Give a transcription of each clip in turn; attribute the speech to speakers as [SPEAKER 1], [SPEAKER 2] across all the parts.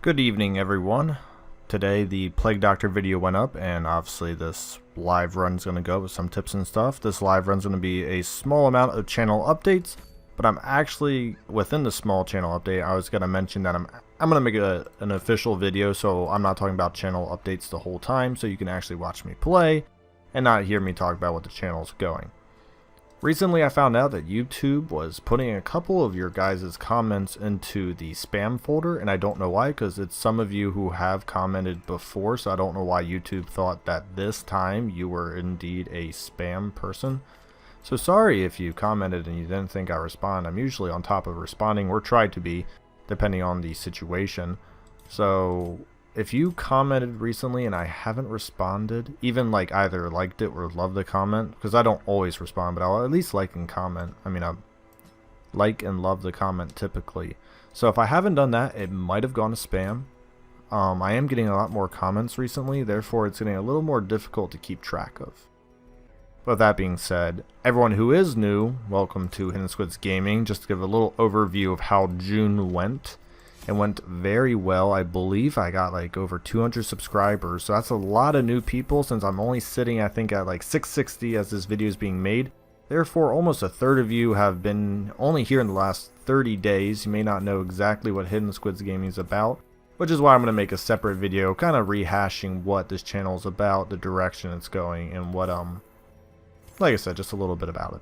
[SPEAKER 1] Good evening, everyone. Today the Plague Doctor video went up, and obviously this live run is going to go with some tips and stuff. This live run is going to be a small amount of channel updates, but I'm actually, within the small channel update, I was going to mention that I'm going to make an official video, so I'm not talking about channel updates the whole time, so you can actually watch me play and not hear me talk about what the channel is going. Recently I found out that YouTube was putting a couple of your guys' comments into the spam folder, and I don't know why, because it's some of you who have commented before, so I don't know why YouTube thought that this time you were indeed a spam person. So sorry if you commented and you didn't think I respond. I'm usually on top of responding, or try to be, depending on the situation. So if you commented recently and I haven't responded, even like either liked it or loved the comment, because I don't always respond, but I'll at least like and comment. I mean, I like and love the comment typically. So if I haven't done that, it might have gone to spam. I am getting a lot more comments recently, therefore it's getting a little more difficult to keep track of. But that being said, everyone who is new, welcome to Hidden Squidz Gaming. Just to give a little overview of how June went. It went very well. I believe I got like over 200 subscribers, so that's a lot of new people since I'm only sitting, I think, at like 660 as this video is being made. Therefore, almost a third of you have been only here in the last 30 days. You may not know exactly what Hidden Squidz Gaming is about, which is why I'm going to make a separate video kind of rehashing what this channel is about, the direction it's going, and what, like I said, just a little bit about it.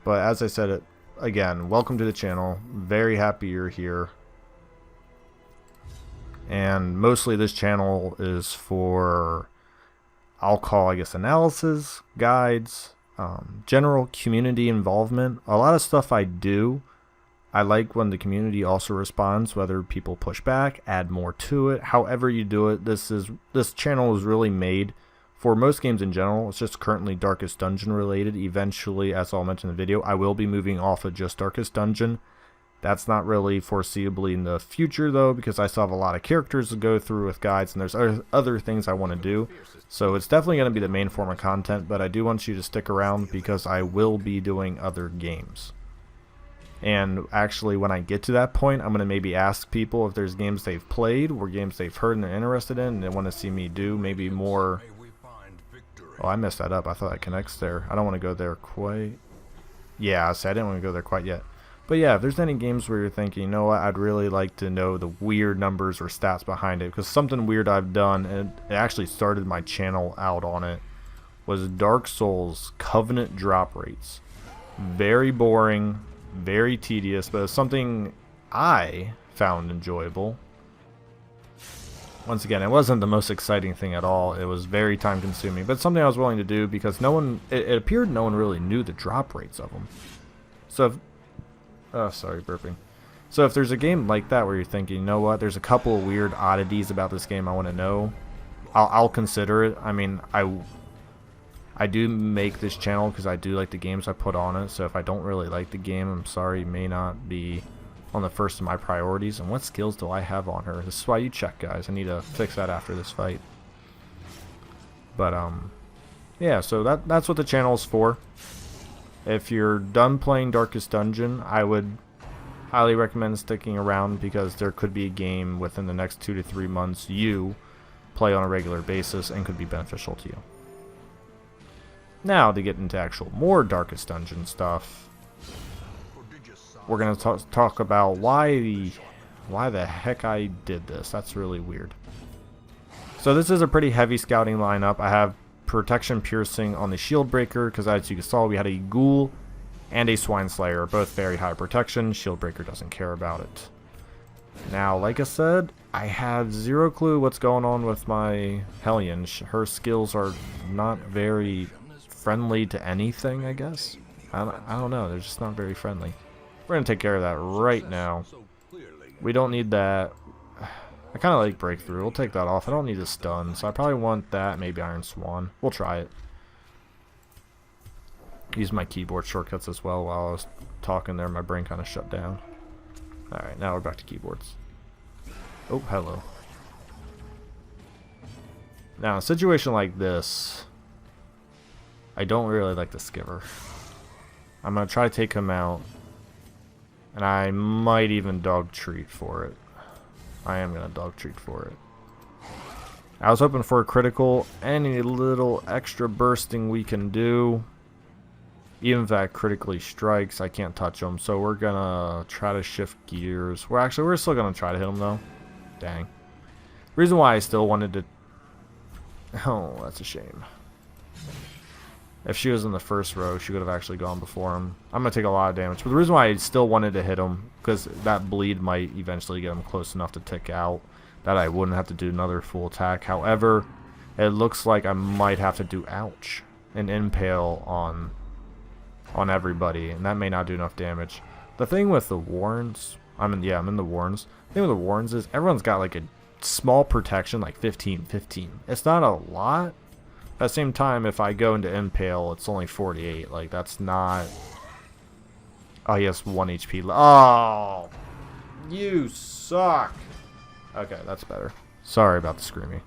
[SPEAKER 1] But as I said, again, welcome to the channel. Very happy you're here. And mostly this channel is for, I'll call, I guess, analysis, guides, general community involvement. A lot of stuff I do, I like when the community also responds, whether people push back, add more to it, however you do it. This channel is really made for most games in general. It's just currently Darkest Dungeon related. Eventually, as I'll mention in the video, I will be moving off of just Darkest Dungeon. That's not really foreseeably in the future though, because I still have a lot of characters to go through with guides, and there's other things I want to do. So it's definitely going to be the main form of content, but I do want you to stick around because I will be doing other games. And actually, when I get to that point, I'm going to maybe ask people if there's games they've played or games they've heard and they're interested in and they want to see me do maybe more. Oh, I messed that up. I thought that connects there. I don't want to go there quite. Yeah, I didn't want to go there quite yet. But yeah, if there's any games where you're thinking, you know what, I'd really like to know the weird numbers or stats behind it, because something weird I've done, and it actually started my channel out on it, was Dark Souls Covenant drop rates. Very boring, very tedious, but it's something I found enjoyable. Once again, it wasn't the most exciting thing at all. It was very time consuming, but something I was willing to do because it appeared no one really knew the drop rates of them. So if, oh, sorry, burping. So if there's a game like that where you're thinking, you know what, there's a couple of weird oddities about this game I want to know, I'll consider it. I mean, I do make this channel because I do like the games I put on it, so if I don't really like the game, I'm sorry, it may not be on the first of my priorities. And what skills do I have on her? This is why you check, guys. I need to fix that after this fight. But yeah, so that's what the channel is for. If you're done playing Darkest Dungeon, I would highly recommend sticking around, because there could be a game within the next 2 to 3 months you play on a regular basis and could be beneficial to you. Now to get into actual more Darkest Dungeon stuff, we're going to talk about why the heck I did this. That's really weird. So this is a pretty heavy scouting lineup. I have Protection Piercing on the Shield Breaker, because as you saw, we had a Ghoul and a Swine Slayer, both very high protection. Shield Breaker doesn't care about it. Now, like I said, I have zero clue what's going on with my Hellion. Her skills are not very friendly to anything, I guess. I don't know. They're just not very friendly. We're going to take care of that right now. We don't need that. I kind of like Breakthrough. We'll take that off. I don't need a stun, so I probably want that, maybe Iron Swan. We'll try it. Use my keyboard shortcuts as well. While I was talking there, my brain kind of shut down. Alright, now we're back to keyboards. Oh, hello. Now, in a situation like this, I don't really like the Skiver. I'm going to try to take him out. And I might even dog treat for it. I am gonna dog treat for it. I was hoping for a critical. Any little extra bursting we can do. Even if that critically strikes, I can't touch him. So we're gonna try to shift gears. We're still gonna try to hit him though. Dang. Reason why I still wanted to... Oh, that's a shame. If she was in the first row, she would have actually gone before him. I'm going to take a lot of damage. But the reason why I still wanted to hit him, because that bleed might eventually get him close enough to tick out, that I wouldn't have to do another full attack. However, it looks like I might have to do, ouch, an impale on everybody. And that may not do enough damage. The thing with the Warrens, I'm in the Warrens. The thing with the Warrens is everyone's got like a small protection, like 15-15. It's not a lot. At the same time, if I go into Impale, it's only 48. Like, that's not... Oh, he has 1 HP. Oh! You suck! Okay, that's better. Sorry about the screaming.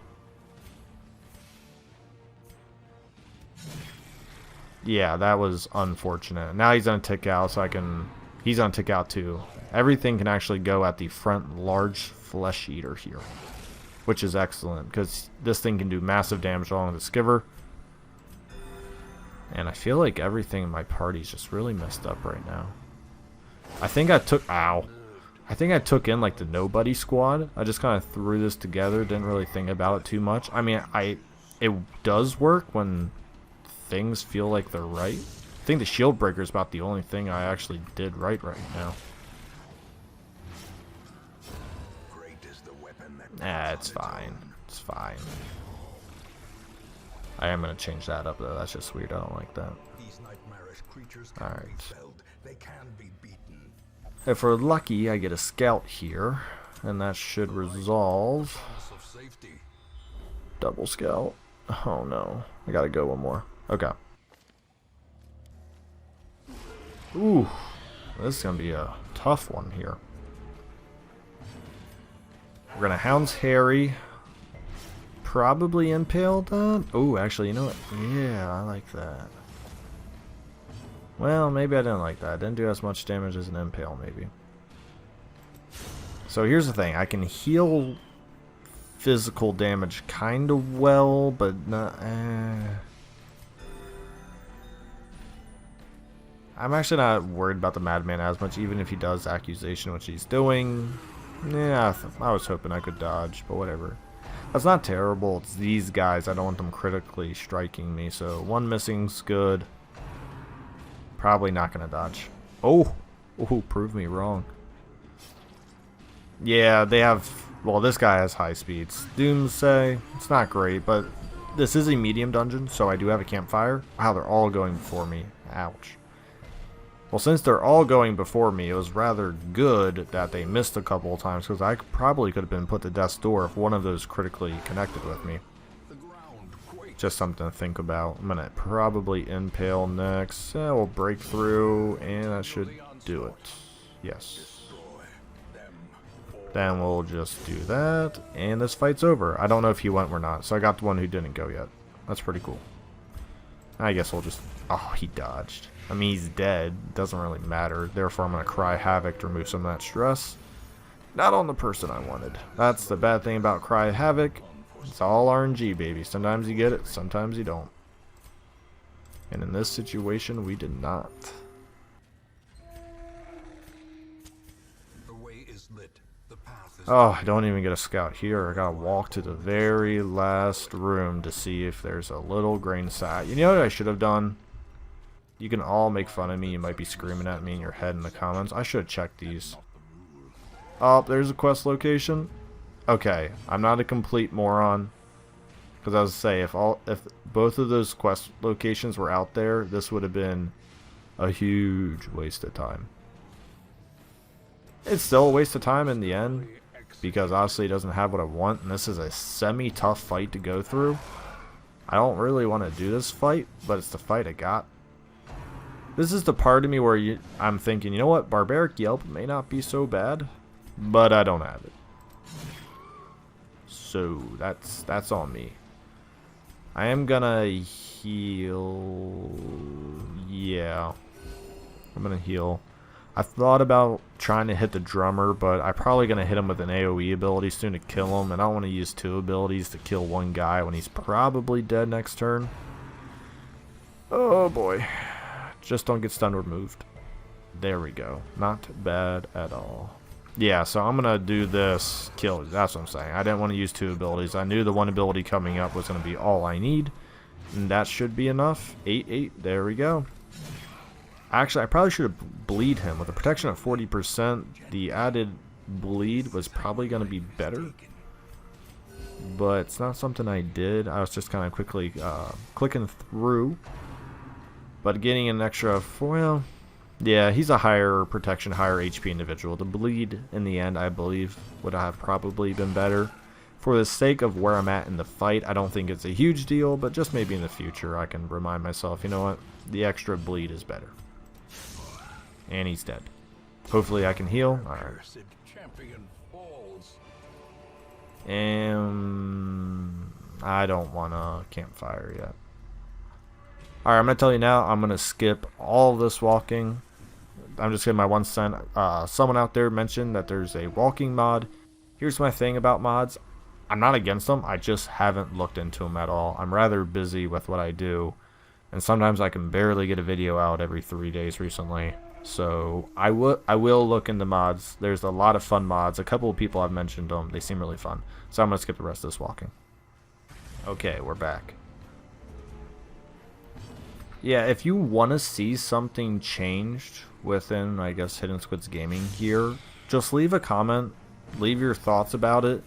[SPEAKER 1] Yeah, that was unfortunate. Now he's gonna tick out, so I can... He's gonna tick out too. Everything can actually go at the front large flesh eater here, which is excellent because this thing can do massive damage along with the skiver. And I feel like everything in my party's just really messed up right now. I think I took... Ow. I think I took in like the nobody squad. I just kind of threw this together, didn't really think about it too much. I mean, it does work when things feel like they're right. I think the shield breaker is about the only thing I actually did right now. Nah, it's fine. It's fine. I am going to change that up, though. That's just weird. I don't like that. Alright. If we're lucky, I get a scout here. And that should resolve. Double scout. Oh, no. I got to go one more. Okay. Ooh. This is going to be a tough one here. We're going to Hounds Harry. Probably impale that. Oh, actually, you know what? Yeah, I like that. Well, maybe I didn't like that. Didn't do as much damage as an impale, maybe. So here's the thing. I can heal physical damage kind of well, but not... I'm actually not worried about the Madman as much, even if he does accusation, which he's doing. Yeah, I was hoping I could dodge, but whatever. That's not terrible. It's these guys. I don't want them critically striking me, so one missing's good. Probably not going to dodge. Oh! Oh, prove me wrong. Yeah, they have... Well, this guy has high speeds. Doomsday, it's not great, but this is a medium dungeon, so I do have a campfire. Wow, they're all going before me. Ouch. Well, since they're all going before me, it was rather good that they missed a couple of times, because I probably could have been put to death's door if one of those critically connected with me. Just something to think about. I'm going to probably impale next. We'll break through, and that should do it. Yes. Then we'll just do that, and this fight's over. I don't know if he went or not, so I got the one who didn't go yet. That's pretty cool. I guess we'll just... Oh, he dodged. I mean, he's dead. Doesn't really matter. Therefore, I'm going to cry Havoc to remove some of that stress. Not on the person I wanted. That's the bad thing about cry Havoc. It's all RNG, baby. Sometimes you get it, sometimes you don't. And in this situation, we did not. Oh, I don't even get a scout here. I gotta walk to the very last room to see if there's a little grain sight. You know what I should have done? You can all make fun of me. You might be screaming at me in your head in the comments. I should have checked these. Oh, there's a quest location. Okay, I'm not a complete moron. Because I was say, if both of those quest locations were out there, this would have been a huge waste of time. It's still a waste of time in the end, because obviously it doesn't have what I want, and this is a semi-tough fight to go through. I don't really want to do this fight, but it's the fight I got. This is the part of me where I'm thinking, you know what, Barbaric Yelp may not be so bad, but I don't have it. So that's on me. I am gonna heal. Yeah, I'm gonna heal. I thought about trying to hit the drummer, but I'm probably going to hit him with an AoE ability soon to kill him, and I don't want to use 2 abilities to kill one guy when he's probably dead next turn. Oh boy. Just don't get stun removed. There we go. Not bad at all. Yeah, so I'm going to do this kill. That's what I'm saying. I didn't want to use 2 abilities. I knew the 1 ability coming up was going to be all I need, and that should be enough. 8-8. There we go. Actually, I probably should have bleed him. With a protection of 40%, the added bleed was probably going to be better. But it's not something I did. I was just kind of quickly clicking through. But getting an extra, well, yeah, he's a higher protection, higher HP individual. The bleed, in the end, I believe, would have probably been better. For the sake of where I'm at in the fight, I don't think it's a huge deal, but just maybe in the future I can remind myself, you know what, the extra bleed is better. And he's dead. Hopefully I can heal. Alright. And I don't want to campfire yet. Alright, I'm going to tell you now, I'm going to skip all of this walking. I'm just getting my 1 cent. Someone out there mentioned that there's a walking mod. Here's my thing about mods. I'm not against them, I just haven't looked into them at all. I'm rather busy with what I do, and sometimes I can barely get a video out every 3 days recently. So I will look into mods. There's a lot of fun mods. A couple of people have mentioned them. They seem really fun. So I'm going to skip the rest of this walking. Okay, we're back. Yeah, if you want to see something changed within, I guess, Hidden Squidz Gaming here, just leave a comment. Leave your thoughts about it.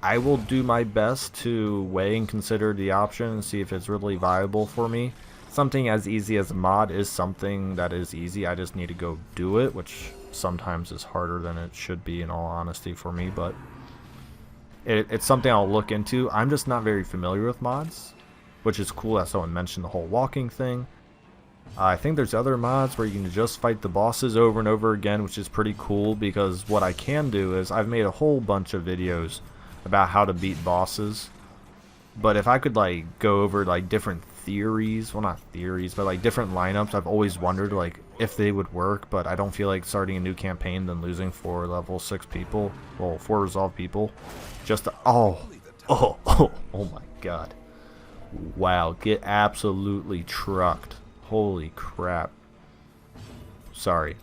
[SPEAKER 1] I will do my best to weigh and consider the option and see if it's really viable for me. Something as easy as a mod is something that is easy. I just need to go do it, which sometimes is harder than it should be, in all honesty, for me. But it's something I'll look into. I'm just not very familiar with mods, which is cool that someone mentioned the whole walking thing. I think there's other mods where you can just fight the bosses over and over again, which is pretty cool, because what I can do is I've made a whole bunch of videos about how to beat bosses. But if I could like go over like different theories, well, not theories, but like different lineups, I've always wondered like if they would work, but I don't feel like starting a new campaign than losing 4 level 6 people, well, 4 resolve people, just to, oh my god, wow, get absolutely trucked. Holy crap. Sorry.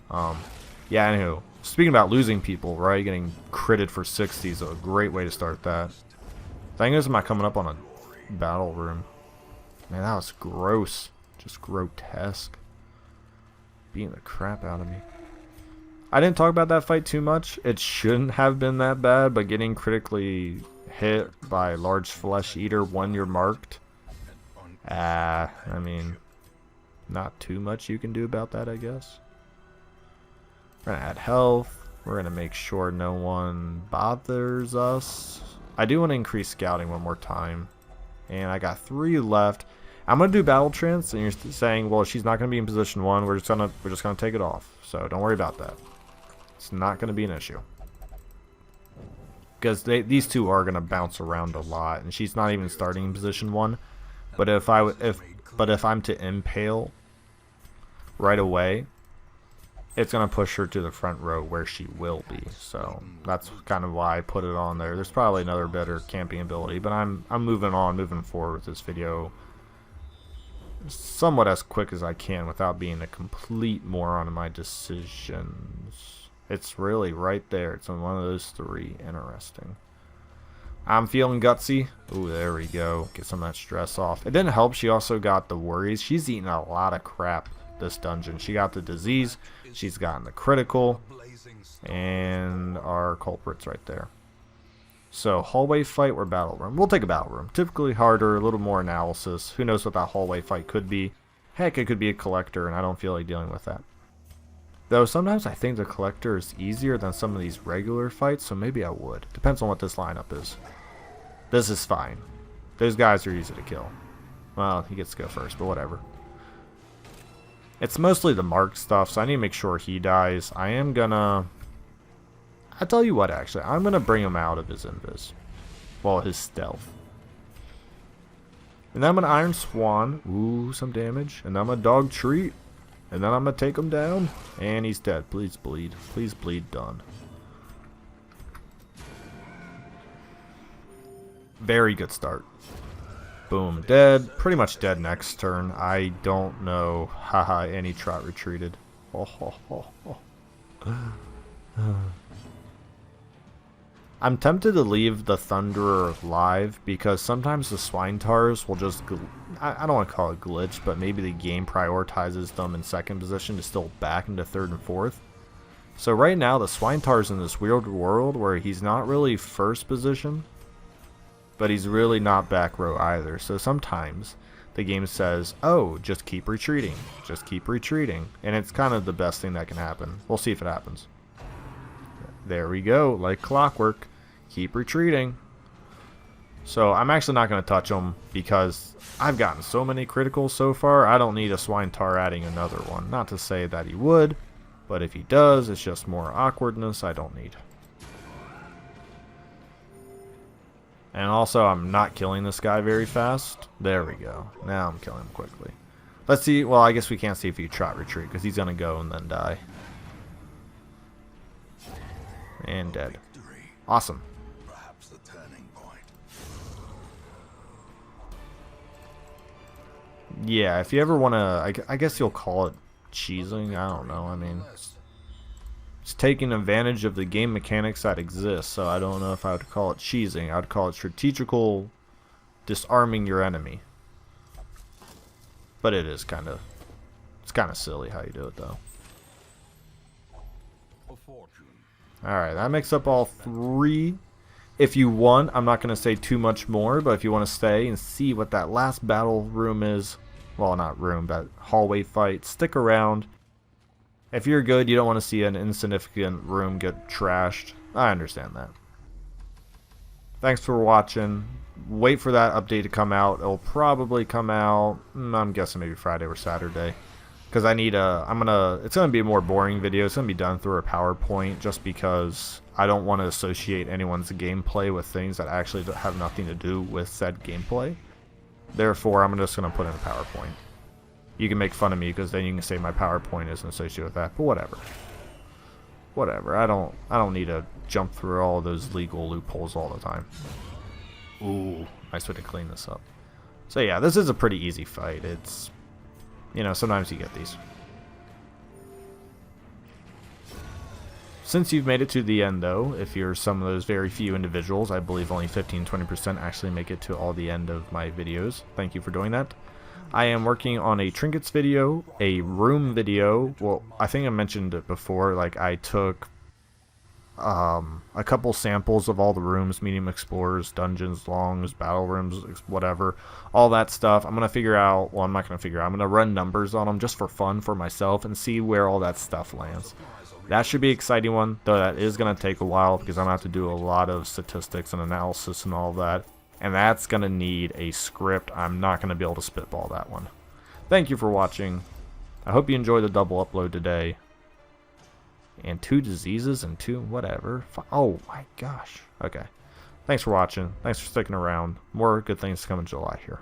[SPEAKER 1] Yeah, anywho, speaking about losing people, right, getting critted for 60 is a great way to start that. Thing is, am I coming up on a battle room? Man, that was gross. Just grotesque. Beating the crap out of me. I didn't talk about that fight too much. It shouldn't have been that bad, but getting critically hit by a large flesh eater when you're marked, I mean, not too much you can do about that, I guess. We're gonna add health. We're gonna make sure no one bothers us. I do want to increase scouting one more time. And I got 3 left. I'm gonna do battle trance, and you're saying, well, she's not gonna be in position 1. We're just gonna take it off. So don't worry about that. It's not gonna be an issue. Because these two are gonna bounce around a lot, and she's not even starting in position 1. But if I'm to impale right away, it's going to push her to the front row where she will be. So that's kind of why I put it on there. There's probably another better camping ability, but I'm moving forward with this video somewhat as quick as I can without being a complete moron in my decisions. It's really right there. It's on one of those 3. Interesting. I'm feeling gutsy. Ooh, there we go. Get some of that stress off. It didn't help. She also got the worries. She's eating a lot of crap this dungeon. She got the disease. She's gotten the critical. And our culprit's right there. So, hallway fight or battle room? We'll take a battle room. Typically harder, a little more analysis. Who knows what that hallway fight could be. Heck, it could be a collector, and I don't feel like dealing with that. Though sometimes I think the collector is easier than some of these regular fights, so maybe I would. Depends on what this lineup is. This is fine. Those guys are easy to kill. Well, he gets to go first, but whatever. It's mostly the mark stuff, so I need to make sure he dies. I'll tell you what, actually. I'm going to bring him out of his invis. Well, his stealth. And then I'm going to Iron Swan. Ooh, some damage. And then I'm going to Dog Treat. And then I'm going to take him down. And he's dead. Please bleed. Please bleed. Done. Very good start. Boom. Dead. Pretty much dead next turn. I don't know. Haha. And he trot retreated. Oh, ho, ho, ho. I'm tempted to leave the Thunderer live because sometimes the Swine Tars will just, I don't want to call it glitch, but maybe the game prioritizes them in second position to still back into third and fourth. So right now the Swine Tar's in this weird world where he's not really first position, but he's really not back row either. So sometimes the game says, oh, just keep retreating, just keep retreating. And it's kind of the best thing that can happen. We'll see if it happens. There we go, like clockwork. Keep retreating. So I'm actually not going to touch him because I've gotten so many criticals so far. I don't need a Swine Tar adding another one. Not to say that he would, but if he does, it's just more awkwardness I don't need. And also, I'm not killing this guy very fast. There we go. Now I'm killing him quickly. Let's see. Well, I guess we can't see if he trot retreat because he's going to go and then die. And dead. Awesome. Yeah, if you ever want to, I guess you'll call it cheesing. I don't know. I mean, it's taking advantage of the game mechanics that exist. So I don't know if I would call it cheesing. I would call it strategical disarming your enemy. But it is kind of, it's kind of silly how you do it though. Alright, that makes up all three. If you want, I'm not going to say too much more, but if you want to stay and see what that last battle room is, well, not room, but hallway fight, stick around. If you're good, you don't want to see an insignificant room get trashed. I understand that. Thanks for watching. Wait for that update to come out. It'll probably come out, I'm guessing maybe Friday or Saturday. Because I need it's going to be a more boring video. It's going to be done through a PowerPoint just because I don't want to associate anyone's gameplay with things that actually have nothing to do with said gameplay. Therefore, I'm just going to put in a PowerPoint. You can make fun of me because then you can say my PowerPoint isn't associated with that, but whatever. Whatever. I don't need to jump through all those legal loopholes all the time. Ooh, nice way to clean this up. So yeah, this is a pretty easy fight. It's, you know, sometimes you get these. Since you've made it to the end, though, if you're some of those very few individuals, I believe only 15-20% actually make it to all the end of my videos. Thank you for doing that. I am working on a trinkets video, a room video. Well, I think I mentioned it before. Like, I took a couple samples of all the rooms, medium explorers, dungeons, longs, battle rooms, whatever, all that stuff. I'm gonna figure out, well, I'm not gonna figure out, I'm gonna run numbers on them just for fun for myself and see where all that stuff lands. That should be an exciting one, though that is gonna take a while because I'm gonna have to do a lot of statistics and analysis and all that, and that's gonna need a script. I'm not gonna be able to spitball that one. Thank you for watching. I hope you enjoyed the double upload today. And 2 diseases and 2 whatever. Oh my gosh. Okay. Thanks for watching. Thanks for sticking around. More good things to come in July here.